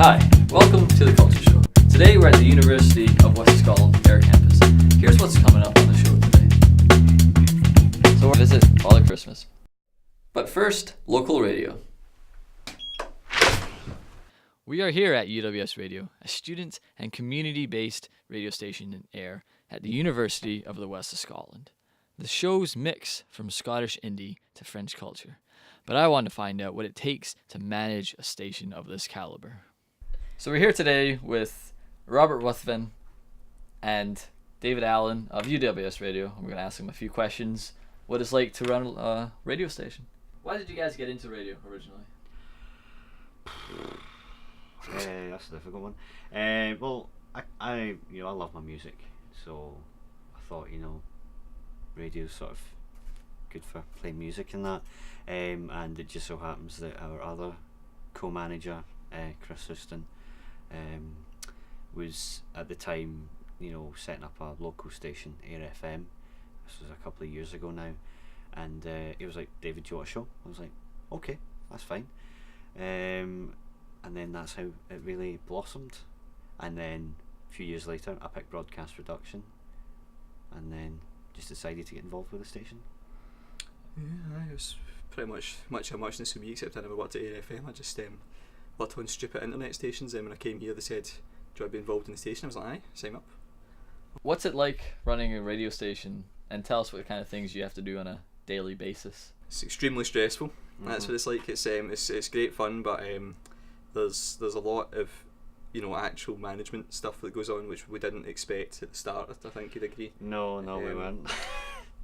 Hi, welcome to the Culture Show. Today we're at the University of West Scotland Air Campus. Here's what's coming up on the show today. So we'll visit Father Christmas. But first, local radio. We are here at UWS Radio, a student and community-based radio station in Ayr at the University of the West of Scotland. The shows mix from Scottish indie to French culture, but I want to find out what it takes to manage a station of this caliber. So we're here today with Robert Ruthven and David Allen of UWS Radio. I'm going to ask them a few questions. What it's like to run a radio station. Why did you guys get into radio originally? That's a difficult one. Well, I love my music, so I thought, radio's sort of good for playing music and that. And it just so happens that our other co-manager, Chris Houston, was at the time, setting up a local station, Ayr FM. This was a couple of years ago now, and he was like, "David, do you want a show?" I was like, "Okay, that's fine." And then that's how it really blossomed. And then a few years later, I picked broadcast production, and then just decided to get involved with the station. Yeah, it was pretty much a muchness for me, except I never worked at Ayr FM. I just worked on stupid internet stations. When I came here, they said, "Do you want to be involved in the station?" I was like, "Aye, sign up." What's it like running a radio station? And tell us what kind of things you have to do on a daily basis. It's extremely stressful. That's what it's like. It's great fun, but there's a lot of actual management stuff that goes on, which we didn't expect at the start. I think you'd agree. No, we weren't.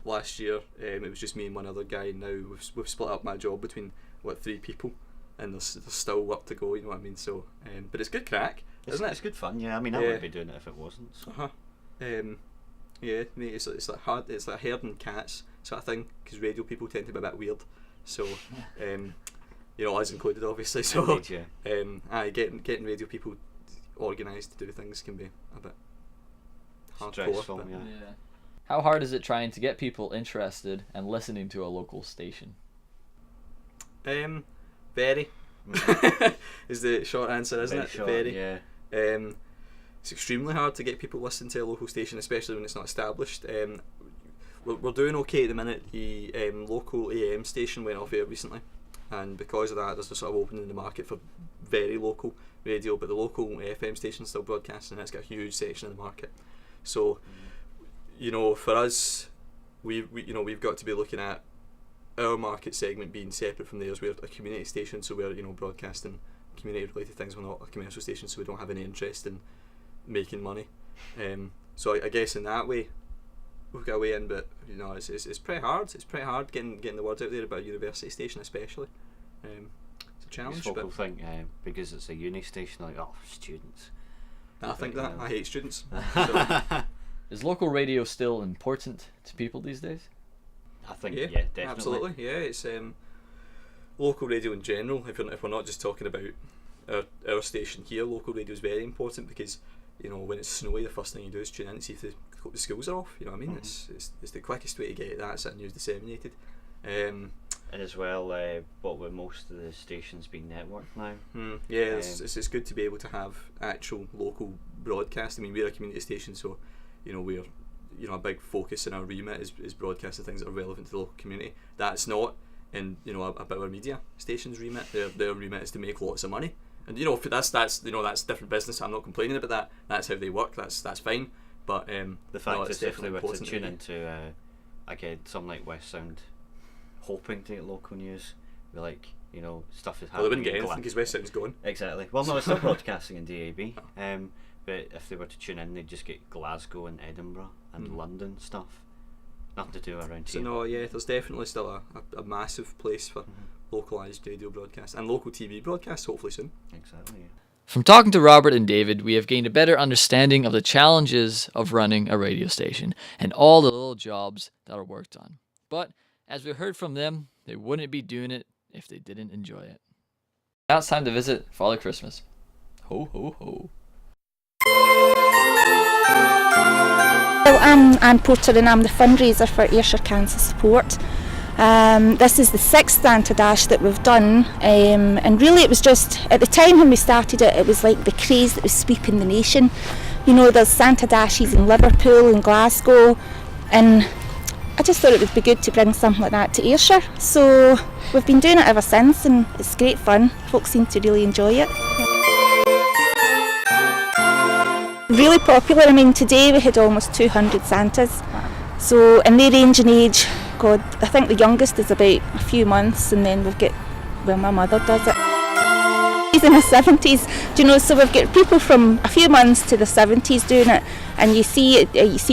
Last year, it was just me and one other guy. Now we've split up my job between 3 people, and there's still work to go. You know what I mean? So, but it's good crack, isn't it? It's good fun. Yeah, I mean, I wouldn't be doing it if it wasn't. So. Yeah, mate, it's like hard. It's like herding cats sort of thing, because radio people tend to be a bit weird. So, us included, obviously. So, Indeed, yeah. Getting radio people organised to do things can be a bit stressful. hardcore. Yeah. How hard is it trying to get people interested and listening to a local station? Very. Is the short answer, isn't it? Short, very. Yeah. It's extremely hard to get people listening to a local station, especially when it's not established. We're doing okay at the minute. The local AM station went off air recently, and because of that, there's a sort of opening in the market for very local radio. But the local FM station's still broadcasting, and it's got a huge section of the market. So, for us, we've got to be looking at our market segment being separate from theirs. We're a community station, so we're broadcasting community-related things. We're not a commercial station, so we don't have any interest in making money. So I guess in that way we've got a way in, but it's pretty hard. It's pretty hard getting the word out there about a university station, especially. It's a challenge. People think because it's a uni station, like, oh, students. I think that. I hate students. Is local radio still important to people these days? I think yeah, definitely. Absolutely. Yeah, it's local radio in general. If we're not just talking about our station here, local radio is very important, because when it's snowy, the first thing you do is tune in to see if the schools are off. You know what I mean? Mm-hmm. It's the quickest way to get that sort of news disseminated. And as well, what with most of the stations being networked now. Yeah, it's good to be able to have actual local broadcast. I mean, we're a community station, so we're a big focus in our remit is broadcasting things that are relevant to the local community. That's not in a Bauer Media station's remit. Their remit is to make lots of money, and that's different business. I'm not complaining about that. That's how they work. That's fine. But the fact is, if they were to tune into again something like West Sound, hoping to get local news, be like stuff is happening. Well, they wouldn't get anything because West Sound's gone. Exactly. Well, no, it's still broadcasting in DAB. But if they were to tune in, they'd just get Glasgow and Edinburgh and London stuff. Nothing to do around here. So there's definitely still a massive place for localised radio broadcasts and local TV broadcasts, hopefully soon. Exactly, yeah. From talking to Robert and David, we have gained a better understanding of the challenges of running a radio station and all the little jobs that are worked on. But as we heard from them, they wouldn't be doing it if they didn't enjoy it. Now it's time to visit Father Christmas. Ho, ho, ho. Well, I'm Anne Porter, and I'm the fundraiser for Ayrshire Cancer Support. This is the 6th Santa Dash that we've done, and really it was just, at the time when we started it, it was like the craze that was sweeping the nation. You know, there's Santa Dashes in Liverpool and Glasgow, and I just thought it would be good to bring something like that to Ayrshire. So we've been doing it ever since, and it's great fun. Folks seem to really enjoy it. Really popular. I mean, today we had almost 200 Santas. So, and they range in age, God, I think the youngest is about a few months, and then we've got, well, my mother does it. He's in his 70s, do you know, so we've got people from a few months to the 70s doing it, and you see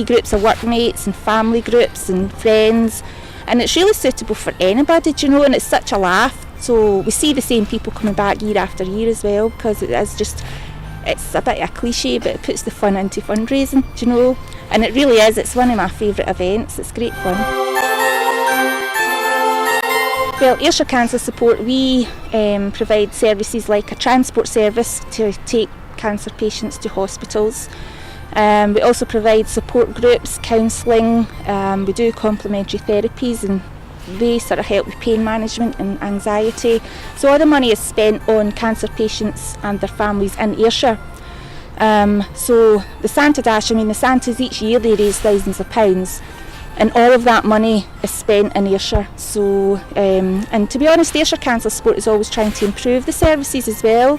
groups of workmates and family groups and friends, and it's really suitable for anybody, do you know, and it's such a laugh. So we see the same people coming back year after year as well, because it is just, it's a bit of a cliche, but it puts the fun into fundraising, do you know, and it really is, it's one of my favourite events, it's great fun. Well, Ayrshire Cancer Support, we provide services like a transport service to take cancer patients to hospitals. We also provide support groups, counselling, we do complementary therapies, and they sort of help with pain management and anxiety. So all the money is spent on cancer patients and their families in Ayrshire. So the Santa Dash, I mean, the Santas each year, they raise thousands of pounds, and all of that money is spent in Ayrshire. So, and to be honest, Ayrshire Cancer Support is always trying to improve the services as well.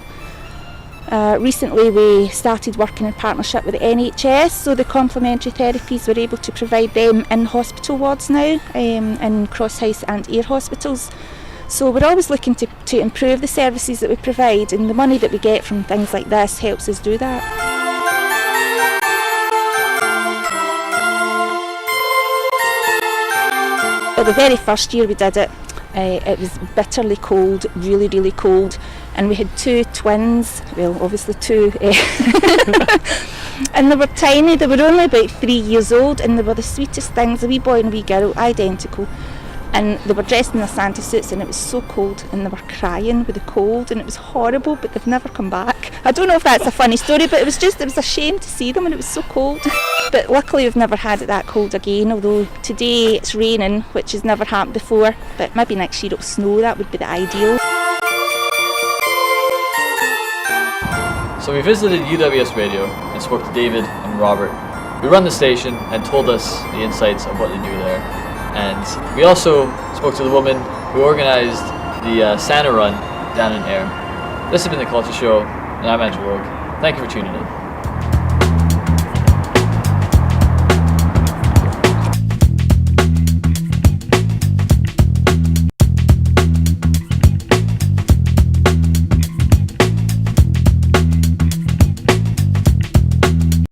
Recently we started working in partnership with the NHS, so the complementary therapies, we're able to provide them in hospital wards now, in Crosshouse and Ayr hospitals. So we're always looking to improve the services that we provide, and the money that we get from things like this helps us do that. Well, the very first year we did it, it was bitterly cold, really, really cold, and we had 2 twins, well, obviously 2, and they were tiny, they were only about 3 years old, and they were the sweetest things, a wee boy and a wee girl, identical. And they were dressed in their Santa suits, and it was so cold, and they were crying with the cold, and it was horrible, but they've never come back. I don't know if that's a funny story, but it was a shame to see them, and it was so cold. But luckily we've never had it that cold again, although today it's raining, which has never happened before, but maybe next year it'll snow, that would be the ideal. So we visited UWS Radio and spoke to David and Robert, who run the station and told us the insights of what they do there. And we also spoke to the woman who organised the Santa Run down in Ayr. This has been The Culture Show, and I'm Andrew Rogue. Thank you for tuning in.